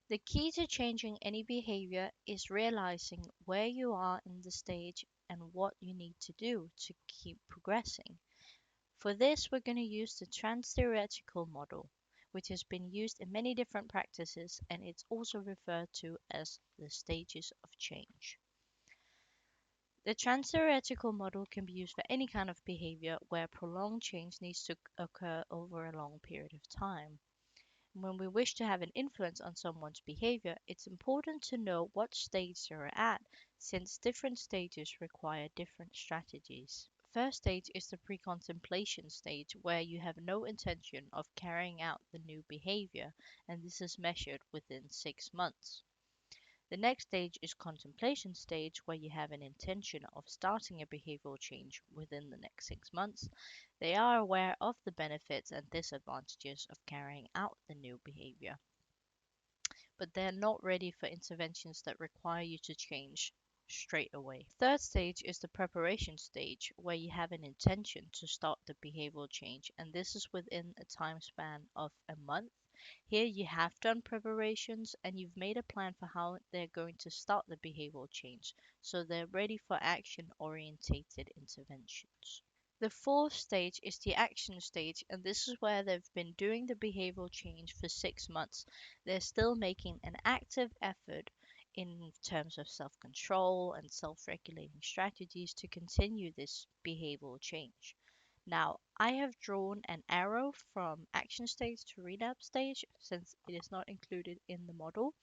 The key to changing any behavior is realizing where you are in the stage and what you need to do to keep progressing. For this, we're going to use the Transtheoretical Model, which has been used in many different practices, and it's also referred to as the stages of change. The Transtheoretical Model can be used for any kind of behavior where prolonged change needs to occur over a long period of time. When we wish to have an influence on someone's behavior, it's important to know what stage they're at, since different stages require different strategies. First stage is the pre-contemplation stage, where you have no intention of carrying out the new behavior, and this is measured within 6 months. The next stage is contemplation stage, where you have an intention of starting a behavioral change within the next 6 months. They are aware of the benefits and disadvantages of carrying out the new behavior, but they're not ready for interventions that require you to change straight away. Third stage is the preparation stage, where you have an intention to start the behavioral change, and this is within a time span of a month. Here you have done preparations and you've made a plan for how they're going to start the behavioral change, so they're ready for action orientated interventions. The fourth stage is the action stage, and this is where they've been doing the behavioral change for 6 months. They're still making an active effort in terms of self control and self regulating strategies to continue this behavioral change. Now, I have drawn an arrow from action stage to relapse stage since it is not included in the model,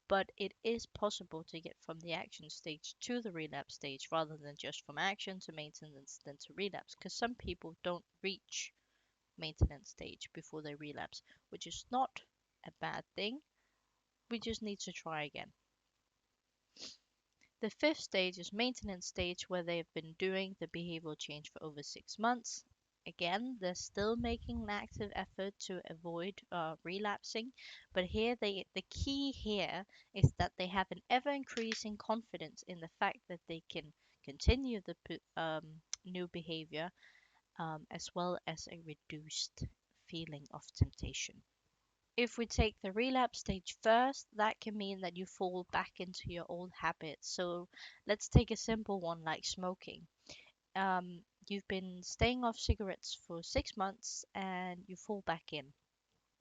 but it is possible to get from the action stage to the relapse stage rather than just from action to maintenance then to relapse, because some people don't reach maintenance stage before they relapse, which is not a bad thing. We just need to try again. The fifth stage is maintenance stage, where they have been doing the behavioral change for over 6 months. Again, they're still making an active effort to avoid relapsing, but here the key here is that they have an ever increasing confidence in the fact that they can continue the new behavior, as well as a reduced feeling of temptation. If we take the relapse stage first, that can mean that you fall back into your old habits. So let's take a simple one like smoking. You've been staying off cigarettes for 6 months and you fall back in.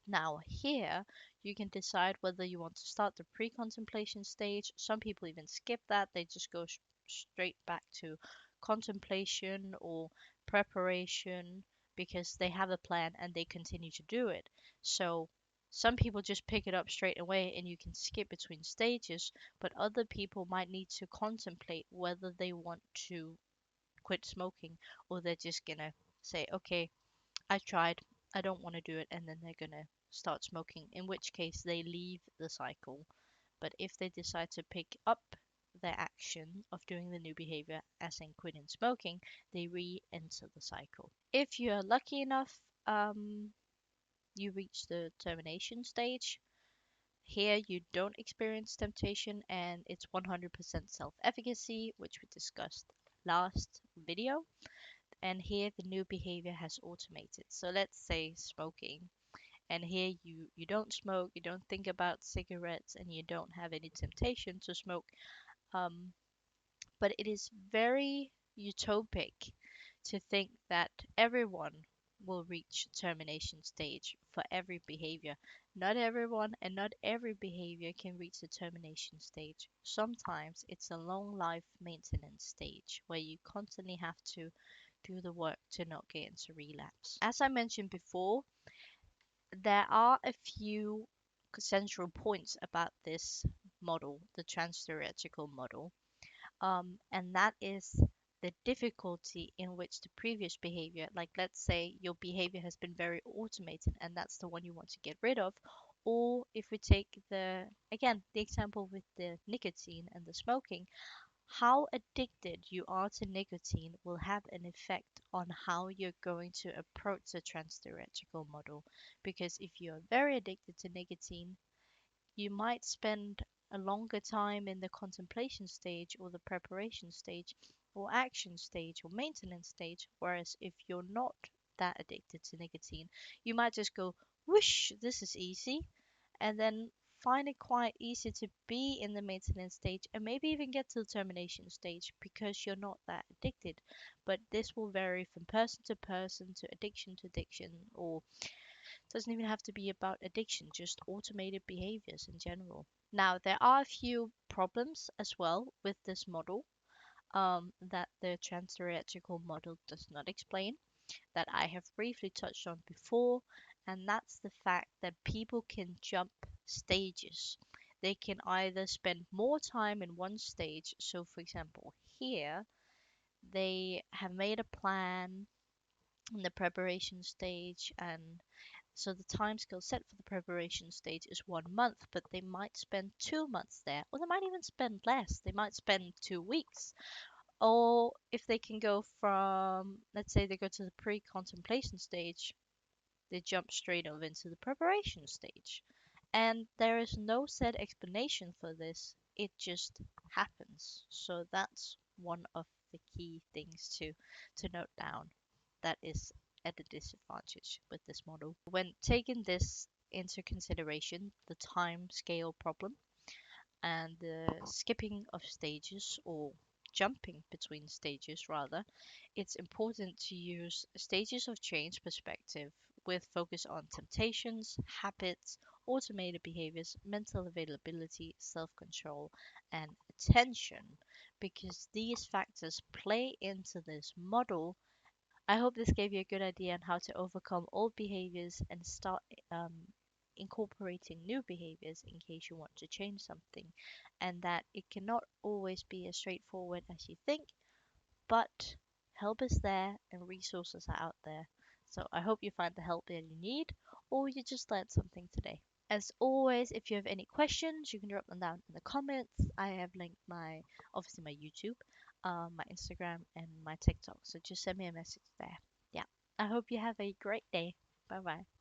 Now, here you can decide whether you want to start the pre contemplation stage. Some people even skip that, they just go straight back to contemplation or preparation because they have a plan and they continue to do it. So, some people just pick it up straight away and you can skip between stages, but other people might need to contemplate whether they want to quit smoking or they're just gonna say, okay, I tried, I don't want to do it, and then they're gonna start smoking, in which case they leave the cycle. But if they decide to pick up their action of doing the new behavior, as in quitting smoking, they re enter the cycle. If you're lucky enough, you reach the termination stage. Here you don't experience temptation and it's 100% self-efficacy, which we discussed last video. And here the new behavior has automated. So let's say smoking. And here you don't smoke, you don't think about cigarettes, and you don't have any temptation to smoke. Um, but it is very utopic to think that everyone will reach termination stage for every behavior. Not everyone and not every behavior can reach the termination stage. Sometimes it's a long life maintenance stage where you constantly have to do the work to not get into relapse. As I mentioned before, there are a few central points about this model, the trans-theoretical model, and that is the difficulty in which the previous behavior, like let's say your behavior has been very automated and that's the one you want to get rid of, or if we take the example with the nicotine and the smoking, how addicted you are to nicotine will have an effect on how you're going to approach the trans-theoretical model. Because if you're very addicted to nicotine, you might spend a longer time in the contemplation stage or the preparation stage or action stage or maintenance stage. Whereas if you're not that addicted to nicotine, you might just go, whoosh, this is easy. And then find it quite easy to be in the maintenance stage and maybe even get to the termination stage because you're not that addicted. But this will vary from person to person, to addiction, or doesn't even have to be about addiction, just automated behaviors in general. Now, there are a few problems as well with this model that the transtheoretical model does not explain, that I have briefly touched on before, and that's the fact that people can jump stages. They can either spend more time in one stage, so for example, here they have made a plan in the preparation stage, and so the time scale set for the preparation stage is 1 month, but they might spend 2 months there, or they might even spend less. They might spend 2 weeks. Or if they can go from, let's say they go to the pre contemplation stage, they jump straight over into the preparation stage. And there is no set explanation for this, it just happens. So that's one of the key things to note down that is at a disadvantage with this model. When taking this into consideration, the time scale problem and the skipping of stages, or jumping between stages rather, it's important to use stages of change perspective with focus on temptations, habits, automated behaviors, mental availability, self control, and attention, because these factors play into this model. I hope this gave you a good idea on how to overcome old behaviors and start incorporating new behaviors in case you want to change something, and that it cannot always be as straightforward as you think, but help is there and resources are out there. So I hope you find the help that you need, or you just learned something today. As always, if you have any questions, you can drop them down in the comments. I have linked obviously my YouTube, my Instagram, and my TikTok. So just send me a message there. Yeah. I hope you have a great day. Bye bye.